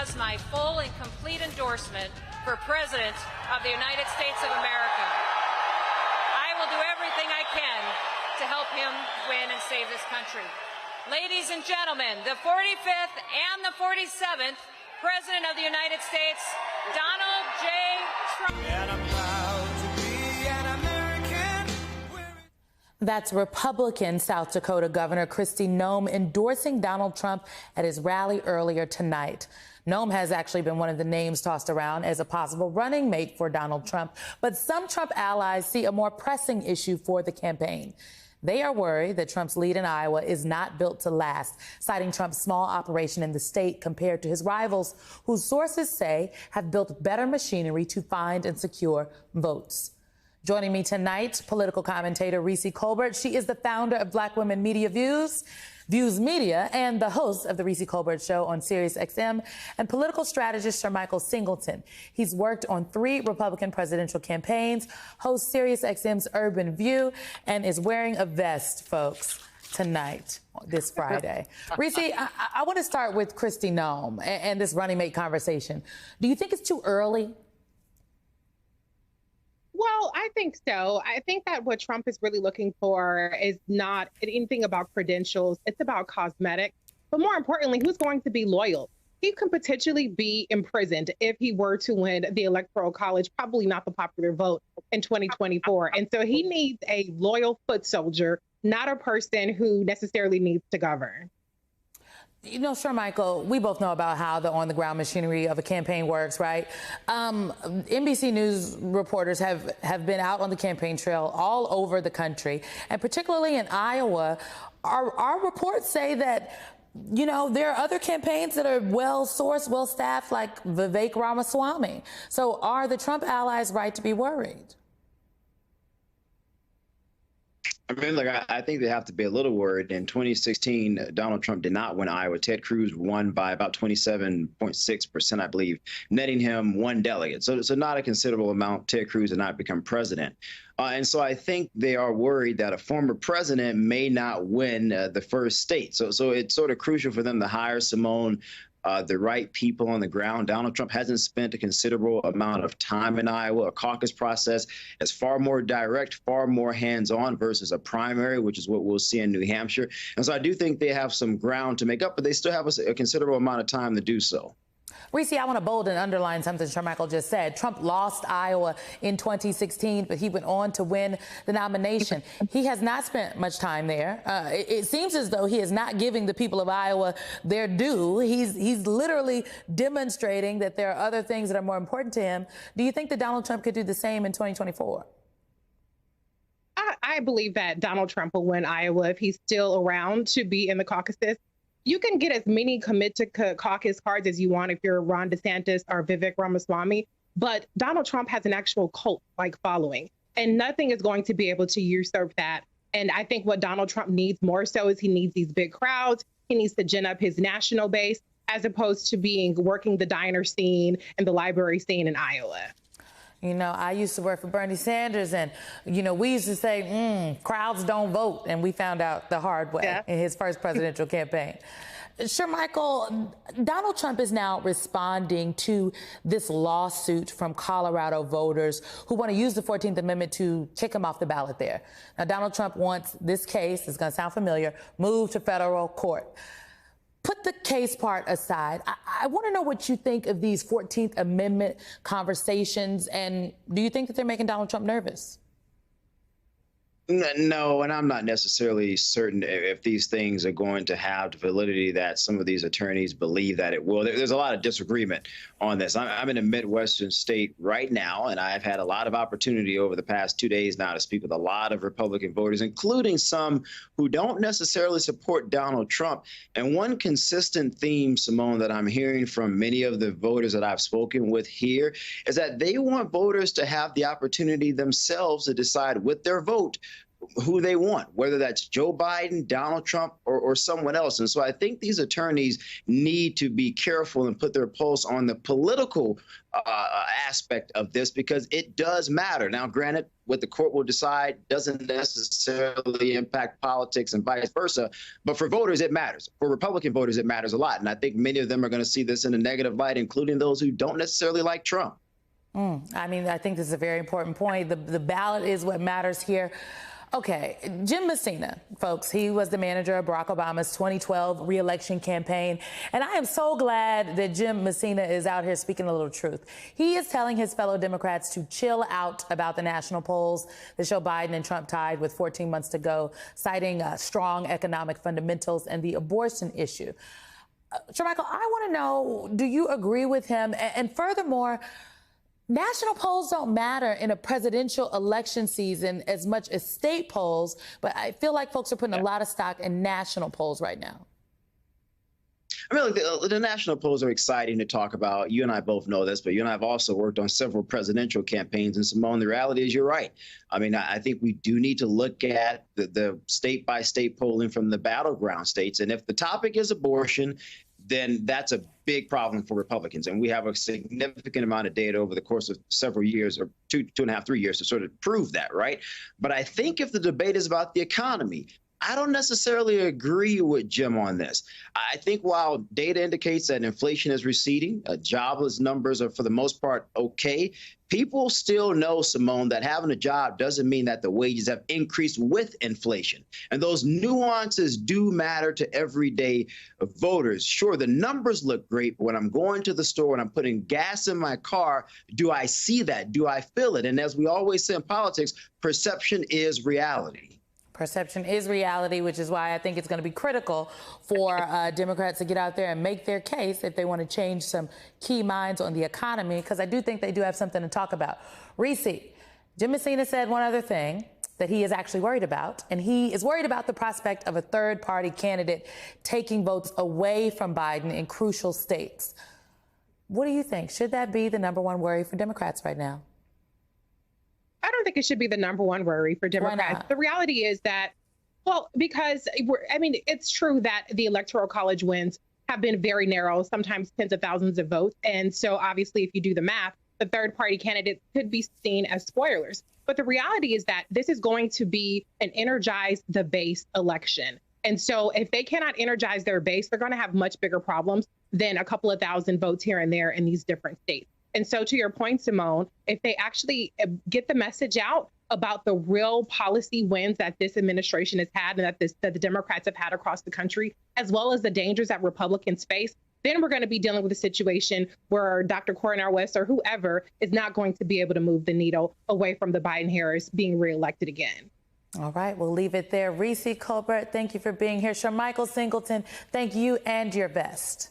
has my full and complete endorsement for President of the United States of America. I will do everything I can to help him win and save this country. Ladies and gentlemen, the 45th and the 47th President of the United States, Donald J. Trump. And I'm proud to be an American. That's Republican South Dakota Governor Kristi Noem endorsing Donald Trump at his rally earlier tonight. Noem has actually been one of the names tossed around as a possible running mate for Donald Trump, but some Trump allies see a more pressing issue for the campaign. They are worried that Trump's lead in Iowa is not built to last, citing Trump's small operation in the state compared to his rivals, whose sources say have built better machinery to find and secure votes. Joining me tonight, political commentator Reese Colbert. She is the founder of Black Women Media Views Media, and the host of the Reese Colbert Show on SiriusXM, and political strategist Shermichael Singleton. He's worked on 3 Republican presidential campaigns, hosts SiriusXM's Urban View, and is wearing a vest, folks, tonight, this Friday. Reese, I want to start with Kristi Noem and this running mate conversation. Do you think it's too early? Well, I think so. I think that what Trump is really looking for is not anything about credentials. It's about cosmetic. But more importantly, who's going to be loyal? He could potentially be imprisoned if he were to win the Electoral College, probably not the popular vote in 2024. And so he needs a loyal foot soldier, not a person who necessarily needs to govern. You know, Shermichael, we both know about how the on-the-ground machinery of a campaign works, right? NBC News reporters have been out on the campaign trail all over the country, and particularly in Iowa. Our reports say that, you know, there are other campaigns that are well-sourced, well-staffed, like Vivek Ramaswamy. So are the Trump allies right to be worried? I mean, look, I think they have to be a little worried. In 2016, Donald Trump did not win Iowa. Ted Cruz won by about 27.6%, I believe, netting him 1 delegate. So not a considerable amount. Ted Cruz did not become president. And so I think they are worried that a former president may not win the first state. So it's sort of crucial for them to hire the right people on the ground. Donald Trump hasn't spent a considerable amount of time in Iowa. A caucus process is far more direct, far more hands-on versus a primary, which is what we'll see in New Hampshire. And so I do think they have some ground to make up, but they still have a considerable amount of time to do so. Reese, I want to bold and underline something Shermichael just said. Trump lost Iowa in 2016, but he went on to win the nomination. He has not spent much time there. It seems as though he is not giving the people of Iowa their due. He's literally demonstrating that there are other things that are more important to him. Do you think that Donald Trump could do the same in 2024? I believe that Donald Trump will win Iowa if he's still around to be in the caucuses. You can get as many commit to caucus cards as you want if you're Ron DeSantis or Vivek Ramaswamy, but Donald Trump has an actual cult-like following, and nothing is going to be able to usurp that. And I think what Donald Trump needs more so is he needs these big crowds. He needs to gin up his national base as opposed to working the diner scene and the library scene in Iowa. You know, I used to work for Bernie Sanders, and, you know, we used to say, crowds don't vote, and we found out the hard way in his first presidential campaign. Shermichael, Donald Trump is now responding to this lawsuit from Colorado voters who want to use the 14th Amendment to kick him off the ballot there. Now, Donald Trump wants this case, it's going to sound familiar, moved to federal court. Put the case part aside. I want to know what you think of these 14th Amendment conversations, and do you think that they're making Donald Trump nervous? No, and I'm not necessarily certain if these things are going to have the validity that some of these attorneys believe that it will. There's a lot of disagreement on this. I'm in a Midwestern state right now, and I've had a lot of opportunity over the past 2 days now to speak with a lot of Republican voters, including some who don't necessarily support Donald Trump. And one consistent theme, Simone, that I'm hearing from many of the voters that I've spoken with here is that they want voters to have the opportunity themselves to decide with their vote who they want, whether that's Joe Biden, Donald Trump, or someone else. And so I think these attorneys need to be careful and put their pulse on the political aspect of this, because it does matter. Now, granted, what the court will decide doesn't necessarily impact politics and vice versa, but for voters, it matters. For Republican voters, it matters a lot. And I think many of them are going to see this in a negative light, including those who don't necessarily like Trump. I mean, I think this is a very important point. The ballot is what matters here. Okay, Jim Messina, folks, he was the manager of Barack Obama's 2012 re-election campaign. And I am so glad that Jim Messina is out here speaking a little truth. He is telling his fellow Democrats to chill out about the national polls that show Biden and Trump tied with 14 months to go, citing strong economic fundamentals and the abortion issue. Shermichael, I want to know, do you agree with him? And furthermore, national polls don't matter in a presidential election season as much as state polls, but I feel like folks are putting a lot of stock in national polls right now. I mean, look, the national polls are exciting to talk about. You and I both know this, but you and I have also worked on several presidential campaigns. And Simone, the reality is you're right. I mean, I think we do need to look at the state-by-state polling from the battleground states. And if the topic is abortion, then that's a big problem for Republicans. And we have a significant amount of data over the course of several years, or two and a half, 3 years, to sort of prove that, right? But I think if the debate is about the economy, I don't necessarily agree with Jim on this. I think while data indicates that inflation is receding, jobless numbers are for the most part okay, people still know, Simone, that having a job doesn't mean that the wages have increased with inflation. And those nuances do matter to everyday voters. Sure, the numbers look great, but when I'm going to the store and I'm putting gas in my car, do I see that? Do I feel it? And as we always say in politics, perception is reality. Perception is reality, which is why I think it's going to be critical for Democrats to get out there and make their case if they want to change some key minds on the economy, because I do think they do have something to talk about. Reese, Jim Messina said one other thing that he is actually worried about, and he is worried about the prospect of a third-party candidate taking votes away from Biden in crucial states. What do you think? Should that be the number one worry for Democrats right now? I don't think it should be the number one worry for Democrats. The reality is that, well, because it's true that the Electoral College wins have been very narrow, sometimes tens of thousands of votes. And so obviously, if you do the math, the third party candidates could be seen as spoilers. But the reality is that this is going to be an energize the base election. And so if they cannot energize their base, they're going to have much bigger problems than a couple of thousand votes here and there in these different states. And so to your point, Simone, if they actually get the message out about the real policy wins that this administration has had and that the Democrats have had across the country, as well as the dangers that Republicans face, then we're going to be dealing with a situation where Dr. Cornel West or whoever is not going to be able to move the needle away from the Biden-Harris being reelected again. All right, we'll leave it there. Reese Colbert, thank you for being here. Shermichael Singleton, thank you and your best.